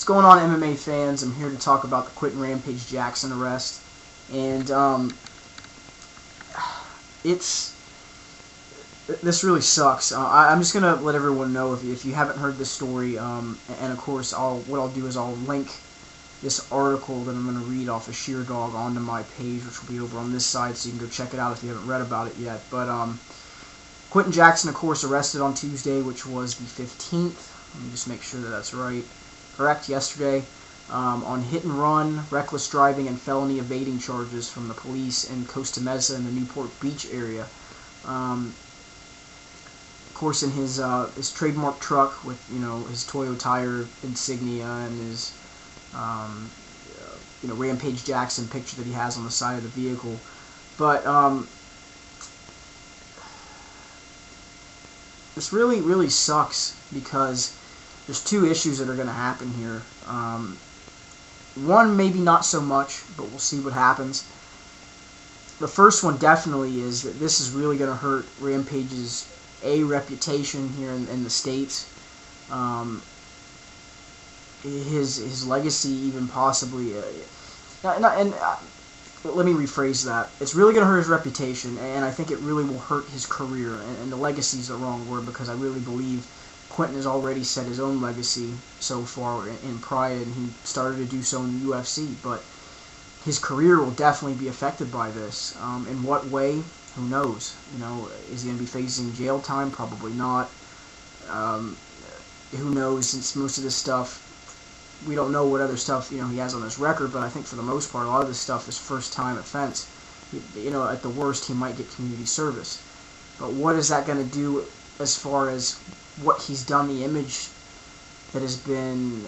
going on, MMA fans? I'm here to talk about the Quinton Rampage Jackson arrest, and this really sucks. I'm just gonna let everyone know if you haven't heard this story, and of course what I'll do is I'll link this article that I'm gonna read off of Sherdog onto my page, which will be over on this side, so you can go check it out if you haven't read about it yet. But Quinton Jackson, of course, arrested on Tuesday, which was the 15th. Let me just make sure that that's right. Correct, yesterday, on hit and run, reckless driving, and felony evading charges from the police in Costa Mesa in the Newport Beach area. Of course, in his trademark truck with his Toyo Tire insignia and his Rampage Jackson picture that he has on the side of the vehicle, but this really sucks because there's two issues that are going to happen here. One, maybe not so much, but we'll see what happens. The first one definitely is that this is really going to hurt Rampage's reputation here in the States. His legacy, even possibly. Let me rephrase that. It's really going to hurt his reputation, and I think it really will hurt his career. And the legacy is the wrong word, because I really believe Quinton has already set his own legacy so far in Pride, and he started to do so in the UFC. But his career will definitely be affected by this. In what way? Who knows? Is he going to be facing jail time? Probably not. Who knows? Since most of this stuff, we don't know what other stuff he has on his record. But I think for the most part, a lot of this stuff is first-time offense. At the worst, he might get community service. But what is that going to do as far as what he's done? The image that has been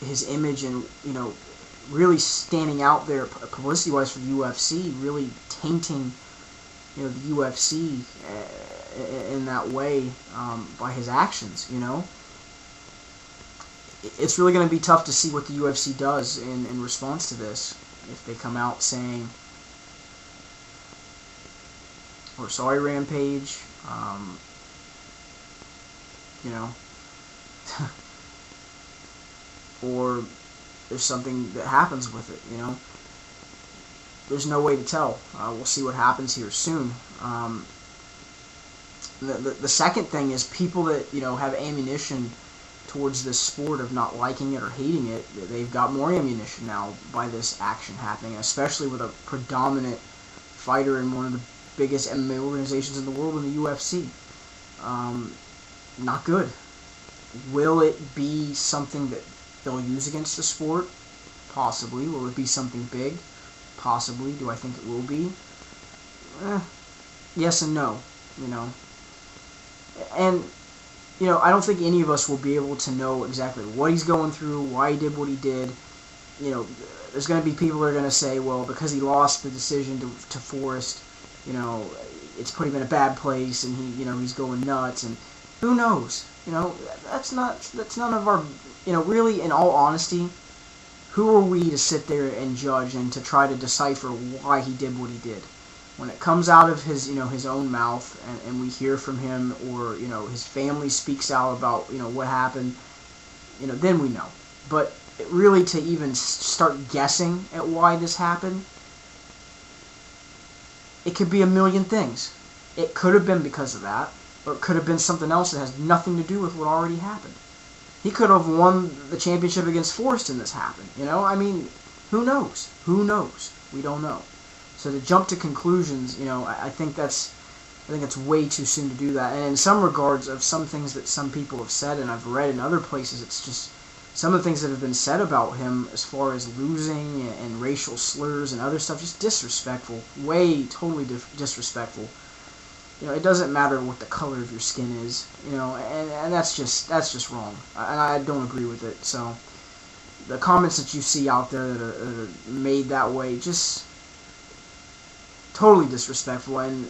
his image, and really standing out there publicity-wise for the UFC, really tainting the UFC in that way by his actions. It's really going to be tough to see what the UFC does in response to this. If they come out saying, "We're sorry, Rampage," or there's something that happens with it, There's no way to tell. We'll see what happens here soon. The second thing is people that, have ammunition towards this sport of not liking it or hating it. They've got more ammunition now by this action happening, especially with a predominant fighter in one of the biggest MMA organizations in the world, in the UFC. Not good. Will it be something that they'll use against the sport? Possibly. Will it be something big? Possibly. Do I think it will be? Yes and no, And, I don't think any of us will be able to know exactly what he's going through, why he did what he did. There's going to be people that are going to say, well, because he lost the decision to Forrest, it's put him in a bad place, and he's going nuts, and who knows? That's none of our, really, in all honesty, who are we to sit there and judge and to try to decipher why he did what he did? When it comes out of his, his own mouth, and we hear from him, or, his family speaks out about, what happened, then we know. But really, to even start guessing at why this happened, it could be a million things. It could have been because of that, or it could have been something else that has nothing to do with what already happened. He could have won the championship against Forrest and this happened. Who knows? Who knows? We don't know. So to jump to conclusions, I think it's way too soon to do that. And in some regards, of some things that some people have said, and I've read in other places, it's just some of the things that have been said about him as far as losing and racial slurs and other stuff, just disrespectful. Totally disrespectful. It doesn't matter what the color of your skin is, and that's just wrong. And I don't agree with it. So the comments that you see out there that are made that way, just totally disrespectful, and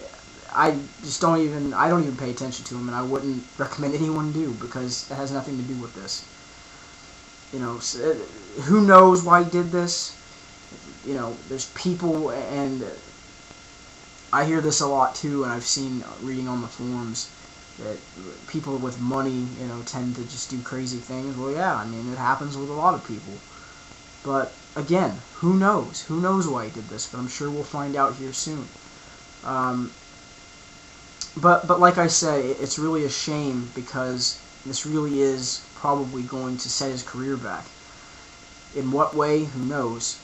I don't even pay attention to them, and I wouldn't recommend anyone do, because it has nothing to do with this. Who knows why he did this? There's people, and I hear this a lot too, and I've seen reading on the forums, that people with money, tend to just do crazy things. Well, yeah, I mean, it happens with a lot of people. But again, who knows? Who knows why he did this? But I'm sure we'll find out here soon. But like I say, it's really a shame because this really is probably going to set his career back. In what way? Who knows?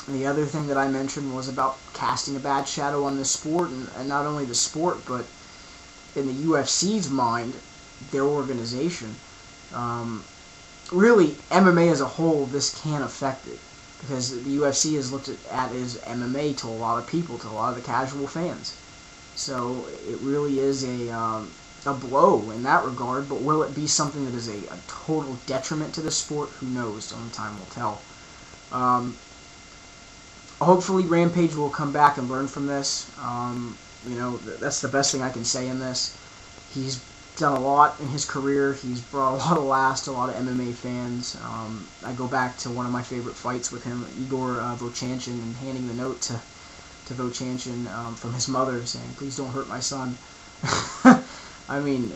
And the other thing that I mentioned was about casting a bad shadow on the sport, and not only the sport, but in the UFC's mind, their organization. Really, MMA as a whole, this can affect it, because the UFC is looked at as MMA to a lot of people, to a lot of the casual fans. So it really is a blow in that regard, but will it be something that is a total detriment to the sport? Who knows? Only time will tell. Hopefully Rampage will come back and learn from this. That's the best thing I can say in this. He's done a lot in his career. He's brought a lot of laughs to a lot of MMA fans. I go back to one of my favorite fights with him, Igor Vochanchin, and handing the note to Vochanchin from his mother saying, "Please don't hurt my son." I mean,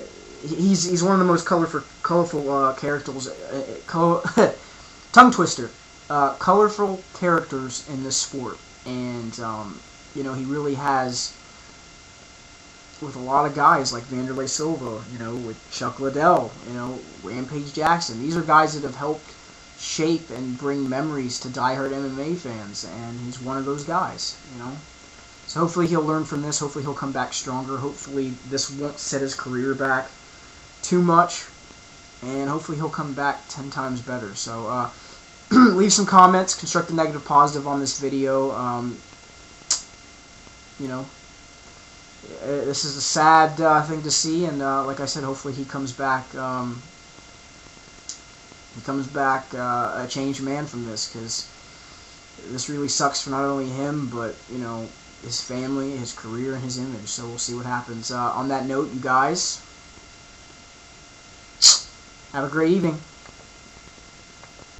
he's one of the most colorful characters, tongue twister, colorful characters in this sport, and he really has, with a lot of guys like Vanderlei Silva, with Chuck Liddell, Rampage Jackson. These are guys that have helped shape and bring memories to diehard MMA fans, and he's one of those guys, So hopefully he'll learn from this. Hopefully he'll come back stronger. Hopefully this won't set his career back too much, and hopefully he'll come back 10 times better. So leave some comments, constructive, negative, positive on this video. This is a sad thing to see, and like I said, hopefully he comes back. A changed man from this, because this really sucks for not only him, but his family, his career, and his image. So we'll see what happens. On that note, you guys, have a great evening.